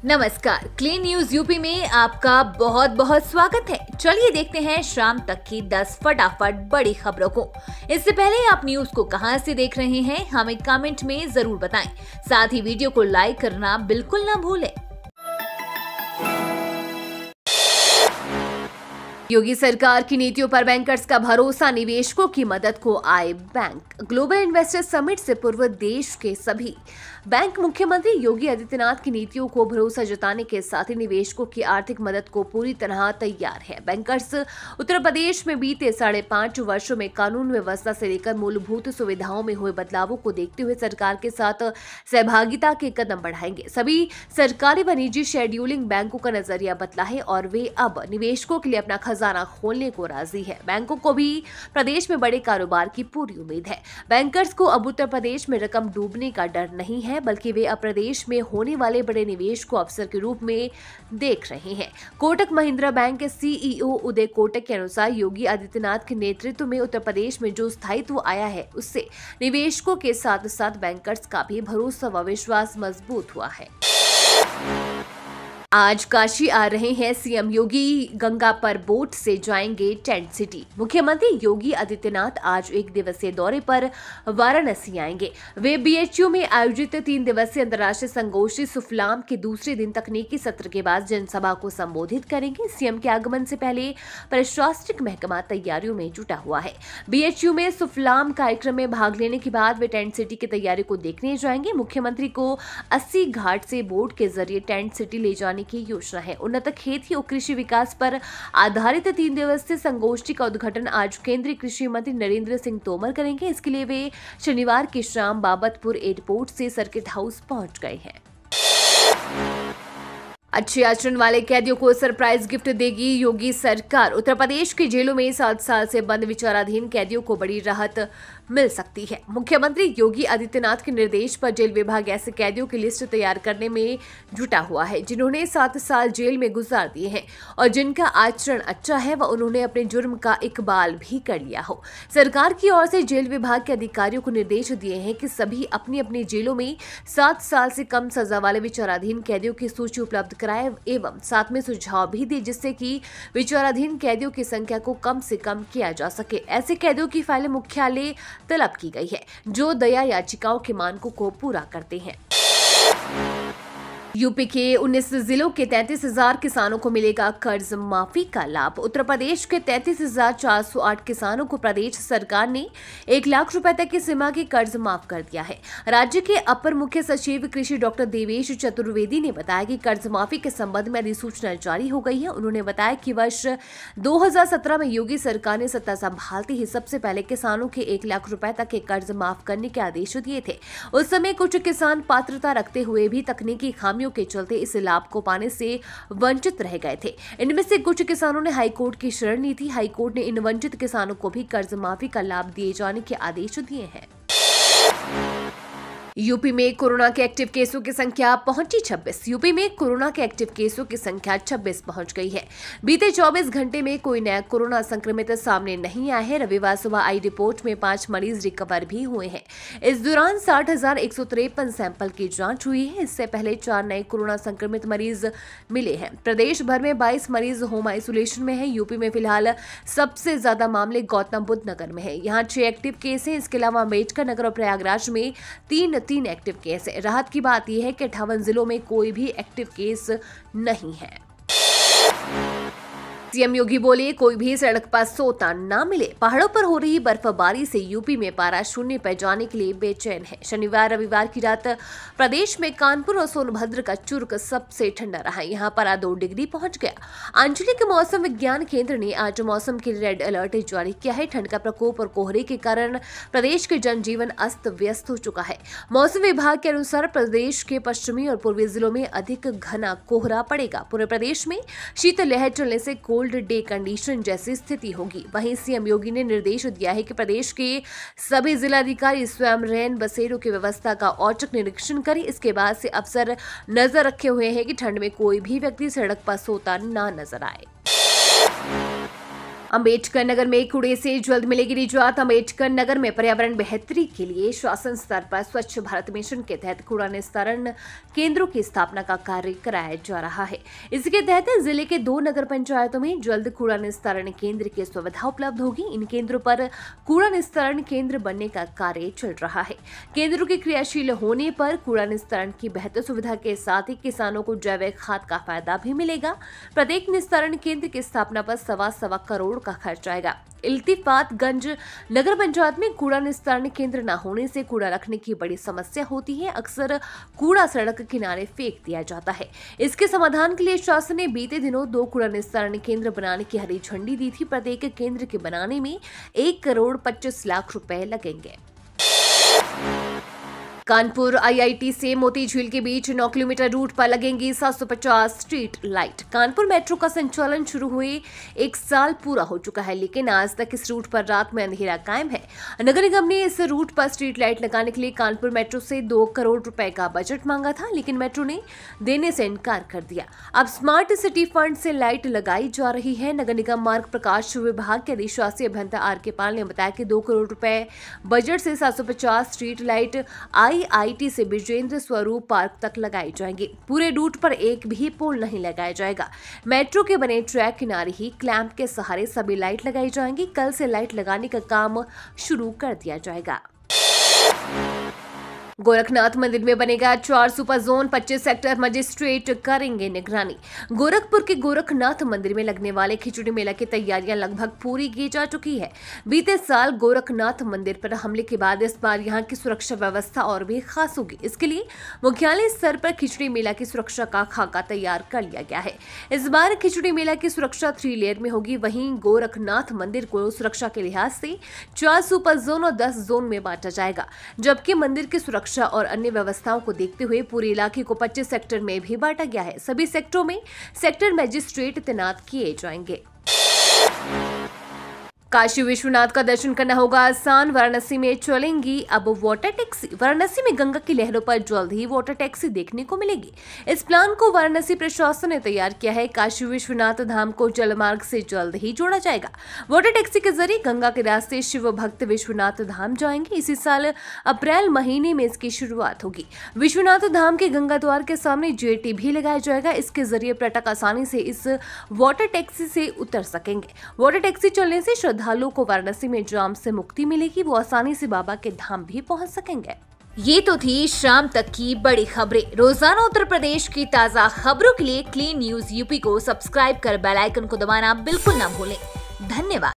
नमस्कार, clean news UP में आपका बहुत बहुत स्वागत है। चलिए देखते हैं शाम तक की 10 फटाफट बड़ी खबरों को। इससे पहले आप न्यूज को कहां से देख रहे हैं, हमें कमेंट में जरूर बताएं। साथ ही वीडियो को लाइक करना बिल्कुल ना भूलें। योगी सरकार की नीतियों पर बैंकर्स का भरोसा, निवेशकों की मदद को आए बैंक। ग्लोबल इन्वेस्टर समिट से पूर्व देश के सभी बैंक मुख्यमंत्री योगी आदित्यनाथ की नीतियों को भरोसा जताने के साथ ही निवेशकों की आर्थिक मदद को पूरी तरह तैयार है। बैंकर्स उत्तर प्रदेश में बीते 5.5 वर्षों में कानून व्यवस्था से लेकर मूलभूत सुविधाओं में हुए बदलावों को देखते हुए सरकार के साथ सहभागिता के कदम बढ़ाएंगे। सभी सरकारी व निजी शेड्यूलिंग बैंकों का नजरिया बदला है और वे अब निवेशकों के लिए अपना खजाना खोलने को राजी है। बैंकों को भी प्रदेश में बड़े कारोबार की पूरी उम्मीद है। बैंकर्स को अब उत्तर प्रदेश में रकम डूबने का डर नहीं है, बल्कि वे अब प्रदेश में होने वाले बड़े निवेश को अवसर के रूप में देख रहे हैं। कोटक महिंद्रा बैंक के सीईओ उदय कोटक के अनुसार योगी आदित्यनाथ के नेतृत्व में उत्तर प्रदेश में जो स्थायित्व आया है, उससे निवेशकों के साथ साथ बैंकर्स का भी भरोसा व विश्वास मजबूत हुआ है। आज काशी आ रहे हैं सीएम योगी, गंगा पर बोट से जाएंगे टेंट सिटी। मुख्यमंत्री योगी आदित्यनाथ आज एक दिवसीय दौरे पर वाराणसी आएंगे। वे बीएचयू में आयोजित 3 दिवसीय अंतर्राष्ट्रीय संगोष्ठी सुफलाम के दूसरे दिन तकनीकी सत्र के बाद जनसभा को संबोधित करेंगे। सीएम के आगमन से पहले प्रशासनिक महकमा तैयारियों में जुटा हुआ है। बीएचयू में सुफलाम कार्यक्रम में भाग लेने के बाद वे टेंट सिटी की तैयारी को देखने जाएंगे। मुख्यमंत्री को 80 घाट से बोट के जरिए टेंट सिटी ले जाने की योजना है। उन्नत खेती और कृषि विकास पर आधारित 3 दिवसीय संगोष्ठी का उद्घाटन आज केंद्रीय कृषि मंत्री नरेंद्र सिंह तोमर करेंगे। इसके लिए वे शनिवार की शाम बाबतपुर एयरपोर्ट से सर्किट हाउस पहुंच गए हैं। अच्छे आचरण वाले कैदियों को सरप्राइज गिफ्ट देगी योगी सरकार। उत्तर प्रदेश की जेलों में 7 साल से बंद विचाराधीन कैदियों को बड़ी राहत मिल सकती है। मुख्यमंत्री योगी आदित्यनाथ के निर्देश पर जेल विभाग ऐसे कैदियों की लिस्ट तैयार करने में जुटा हुआ है जिन्होंने 7 साल जेल में गुजार दिए हैं और जिनका आचरण अच्छा है व उन्होंने अपने जुर्म का इकबाल भी कर लिया हो। सरकार की ओर से जेल विभाग के अधिकारियों को निर्देश दिए हैं कि सभी अपनी अपनी जेलों में 7 साल से कम सजा वाले विचाराधीन कैदियों की सूची उपलब्ध कराए एवं साथ में सुझाव भी दे जिससे कि विचाराधीन कैदियों की संख्या को कम से कम किया जा सके। ऐसे कैदियों की फाइलें मुख्यालय तलब की गई है जो दया याचिकाओं के मानकों को पूरा करते हैं। यूपी के 19 जिलों के 33,000 किसानों को मिलेगा कर्ज माफी का लाभ। उत्तर प्रदेश के 33,408 किसानों को प्रदेश सरकार ने 1 लाख रुपए तक की सीमा की कर्ज माफ कर दिया है। राज्य के अपर मुख्य सचिव कृषि डॉक्टर देवेश चतुर्वेदी ने बताया कि कर्ज माफी के संबंध में अधिसूचना जारी हो गई है। उन्होंने बताया कि वर्ष 2017 में योगी सरकार ने सत्ता संभालते ही सबसे पहले किसानों के 1 लाख रुपए तक के कर्ज माफ करने के आदेश दिए थे। उस समय कुछ किसान पात्रता रखते हुए भी तकनीकी खामियों के चलते इस लाभ को पाने से वंचित रह गए थे। इनमें से कुछ किसानों ने हाईकोर्ट की शरण ली थी। हाईकोर्ट ने इन वंचित किसानों को भी कर्ज माफी का लाभ दिए जाने के आदेश दिए हैं। यूपी में कोरोना के एक्टिव केसों की संख्या पहुंची 26। यूपी में कोरोना के एक्टिव केसों की संख्या 26 पहुंच गई है। बीते 24 घंटे में कोई नया कोरोना संक्रमित सामने नहीं आया है। रविवार सुबह आई रिपोर्ट में 5 मरीज रिकवर भी हुए हैं। इस दौरान 60,153 सैंपल की जांच हुई है। इससे पहले 4 नए कोरोना संक्रमित मरीज मिले हैं। प्रदेश भर में 22 मरीज होम आइसोलेशन में है। यूपी में फिलहाल सबसे ज्यादा मामले गौतम बुद्ध नगर में है। यहाँ 6 एक्टिव केस है। इसके अलावा अम्बेडकर नगर और प्रयागराज में 3 एक्टिव केस है। राहत की बात यह है कि 58 जिलों में कोई भी एक्टिव केस नहीं है। सीएम योगी बोले, कोई भी सड़क पर सोता ना मिले। पहाड़ों पर हो रही बर्फबारी से यूपी में पारा शून्य पर जाने के लिए बेचैन है। शनिवार रविवार की रात प्रदेश में कानपुर और सोनभद्र का चुर्क सबसे ठंडा रहा। यहाँ पारा 2 डिग्री पहुंच गया। आंचलिक मौसम विज्ञान केंद्र ने आज मौसम के रेड अलर्ट जारी किया है। ठंड का प्रकोप और कोहरे के कारण प्रदेश के जनजीवन अस्त व्यस्त हो चुका है। मौसम विभाग के अनुसार प्रदेश के पश्चिमी और पूर्वी जिलों में अधिक घना कोहरा पड़ेगा। पूरे प्रदेश में शीतलहर चलने से कोल्ड डे कंडीशन जैसी स्थिति होगी। वहीं सीएम योगी ने निर्देश दिया है कि प्रदेश के सभी जिलाधिकारी स्वयं रैन बसेरों की व्यवस्था का औचक निरीक्षण करें। इसके बाद से अफसर नजर रखे हुए हैं कि ठंड में कोई भी व्यक्ति सड़क पर सोता ना नजर आए। अंबेडकर नगर में कूड़े से जल्द मिलेगी निजात। अंबेडकर नगर में पर्यावरण बेहतरी के लिए शासन स्तर पर स्वच्छ भारत मिशन के तहत कूड़ा निस्तारण केंद्रों की स्थापना का कार्य कराया जा रहा है। इसके तहत जिले के 2 नगर पंचायतों में जल्द कूड़ा निस्तारण केंद्र की सुविधा उपलब्ध होगी। इन केंद्रों पर कूड़ा निस्तारण केंद्र बनने का कार्य चल रहा है। केंद्रों के क्रियाशील होने पर कूड़ा निस्तारण की बेहतर सुविधा के साथ ही किसानों को जैविक खाद का फायदा भी मिलेगा। प्रत्येक निस्तारण केंद्र की स्थापना पर सवा करोड़ का खर्च आएगा। इल्तिफातगंज नगर पंचायत में कूड़ा निस्तारण केंद्र न होने से कूड़ा रखने की बड़ी समस्या होती है। अक्सर कूड़ा सड़क किनारे फेंक दिया जाता है। इसके समाधान के लिए शासन ने बीते दिनों 2 कूड़ा निस्तारण केंद्र बनाने की हरी झंडी दी थी। प्रत्येक केंद्र के बनाने में 1 करोड़ 25 लाख रुपए लगेंगे। कानपुर आईआईटी से मोती झील के बीच 9 किलोमीटर रूट पर लगेंगी 750 स्ट्रीट लाइट। कानपुर मेट्रो का संचालन शुरू हुए 1 साल पूरा हो चुका है, लेकिन आज तक इस रूट पर रात में अंधेरा कायम है। नगर निगम ने इस रूट पर स्ट्रीट लाइट लगाने के लिए कानपुर मेट्रो से 2 करोड़ रुपए का बजट मांगा था, लेकिन मेट्रो ने देने से इनकार कर दिया। अब स्मार्ट सिटी फंड से लाइट लगाई जा रही है। नगर निगम मार्ग प्रकाश विभाग के अधिशासी अभियंता आर.के. पाल ने बताया कि 2 करोड़ रुपए बजट से 750 स्ट्रीट लाइट आईआईटी से विजेंद्र स्वरूप पार्क तक लगाई जाएंगी। पूरे रूट पर एक भी पोल नहीं लगाया जाएगा। मेट्रो के बने ट्रैक किनारे ही क्लैंप के सहारे सभी लाइट लगाई जाएंगी। कल से लाइट लगाने का काम शुरू कर दिया जाएगा। गोरखनाथ मंदिर में बनेगा 4 सुपर जोन। 25 सेक्टर मजिस्ट्रेट करेंगे निगरानी। गोरखपुर के गोरखनाथ मंदिर में लगने वाले खिचड़ी मेला की तैयारियां लगभग पूरी की जा चुकी है। बीते साल गोरखनाथ मंदिर पर हमले के बाद इस बार यहां की सुरक्षा व्यवस्था और भी खास होगी। इसके लिए मुख्यालय स्तर पर खिचड़ी मेला की सुरक्षा का खाका तैयार कर लिया गया है। इस बार खिचड़ी मेला की सुरक्षा 3 लेयर में होगी। वहीं गोरखनाथ मंदिर को सुरक्षा के लिहाज से 4 सुपर जोन और 10 जोन में बांटा जाएगा, जबकि मंदिर की सुरक्षा और अन्य व्यवस्थाओं को देखते हुए पूरे इलाके को 25 सेक्टर में भी बांटा गया है। सभी सेक्टरों में सेक्टर मजिस्ट्रेट तैनात किए जाएंगे। काशी विश्वनाथ का दर्शन करना होगा आसान। वाराणसी में चलेंगी अब वाटर टैक्सी। वाराणसी में गंगा की लहरों पर जल्द ही वाटर टैक्सी देखने को मिलेगी। इस प्लान को वाराणसी प्रशासन ने तैयार किया है। काशी विश्वनाथ धाम को जलमार्ग से जल्द ही जोड़ा जाएगा। वाटर टैक्सी के जरिए गंगा के रास्ते शिव भक्त विश्वनाथ धाम जाएंगे। इसी साल अप्रैल महीने में इसकी शुरुआत होगी। विश्वनाथ धाम के गंगा द्वार के सामने जेटी भी लगाया जाएगा। इसके जरिए पर्यटक आसानी से इस वाटर टैक्सी से उतर सकेंगे। वाटर टैक्सी चलने से श्रद्धालुओं को वाराणसी में जाम से मुक्ति मिलेगी। वो आसानी से बाबा के धाम भी पहुंच सकेंगे। ये तो थी शाम तक की बड़ी खबरें। रोजाना उत्तर प्रदेश की ताजा खबरों के लिए क्लीन न्यूज यूपी को सब्सक्राइब कर बेल आइकन को दबाना बिल्कुल ना भूलें। धन्यवाद।